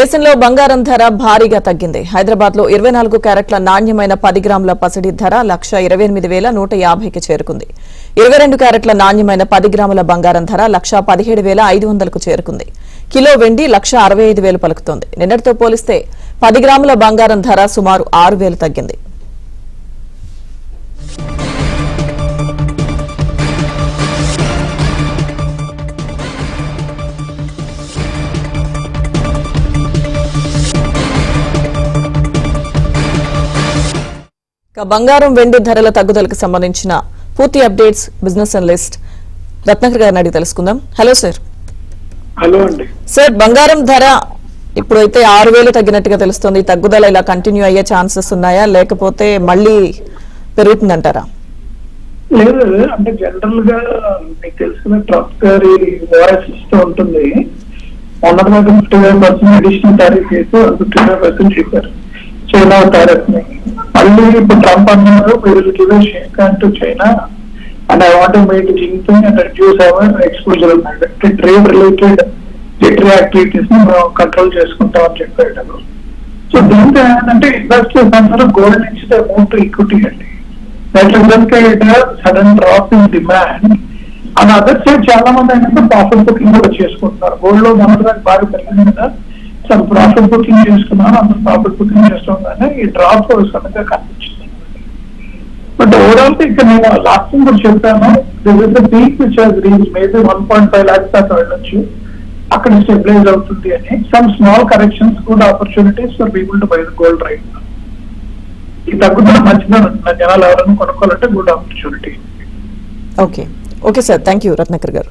దేశంలో బంగారం ధర భారీగా తగ్గింది. హైదరాబాద్ లో 24 క్యారెట్ల నాణ్యమైన 10 గ్రాముల పసిడి ధర 1,28,150కి చేరుకుంది. 22 క్యారెట్ల నాణ్యమైన 10 గ్రాముల బంగారం ధర 1,17,500కు చేరుకుంది. కిలో వెండి 1,65,000 పలుకుతోంది. నిన్నటితో పోలిస్తే 10 గ్రాముల బంగారం ధర సుమారు 6,000 తగ్గింది. బంగారం వెండి ధరల తగ్గుదలకు సంబంధించిన పూర్తి అప్డేట్స్ బిజినెస్ అనలిస్ట్ రత్నాకర్ గారిని అడిగి తెలుసుకుందాం. Hello sir. హలో అండి. సార్, బంగారం ధర ఇప్పుడైతే 6,000 తగ్గినట్టుగా తెలుస్తుంది. తగ్గుదల ఇలా కంటిన్యూ అయ్యే ఛాన్సెస్ ఉన్నాయా, లేకపోతే మళ్ళీ పెరుగుతుందంటారా? లేదు, అంటే జనరల్ గా మీకు తెలిసిన ట్రంప్ గారి వాయిస్ ఇస్తూ ఉంటుంది. మొన్నటిగా 55% అడిషనల్ టారిఫ్ చేసి 55% చెప్పారు చైనా టారిఫ్ ని. మళ్ళీ ఇప్పుడు ట్రంప్ అన్నారు China and I want make Jinping and reduce our exposure అన్నాడు. ట్రేడ్ రిలేటెడ్ లిటరీ యాక్టివిటీస్ ని మనం కంట్రోల్ చేసుకుంటామని చెప్పాడు. సో దీంతో ఏంటంటే ఇన్వెస్టర్స్ అందరూ గోల్డ్ నుంచి అమౌంట్ ఈక్విటీ అండి. Sudden drop in demand and other side చాలా మంది ఏంటంటే ప్రాఫిట్ బుకింగ్ కూడా చేసుకుంటున్నారు. గోల్డ్ లో మొదటి బాగా పెరిగింది కదా, చాలా ప్రాఫిట్ బుకింగ్ చేసుకున్నాను, అందరూ ప్రాఫిట్ బుకింగ్ చేస్తుందని ఈ డ్రాప్ సడన్గా కనిపించింది. బట్ ఓవరాల్ ఇక్కడ నేను లాస్ట్ టైం కూడా చెప్పాను, this is the peak which has reached maybe 1.5 lakhs దాకా వెళ్ళొచ్చు, అక్కడ స్టెబిలైజ్ అవుతుంది అని. Some small corrections, good opportunities for people to buy the gold right. ఈ తగ్గుదల మంచిగా ఉంటున్న జనాలు ఎవరైనా కొనుక్కోవాలంటే good opportunity. Okay sir, thank you Ratnakar గారు.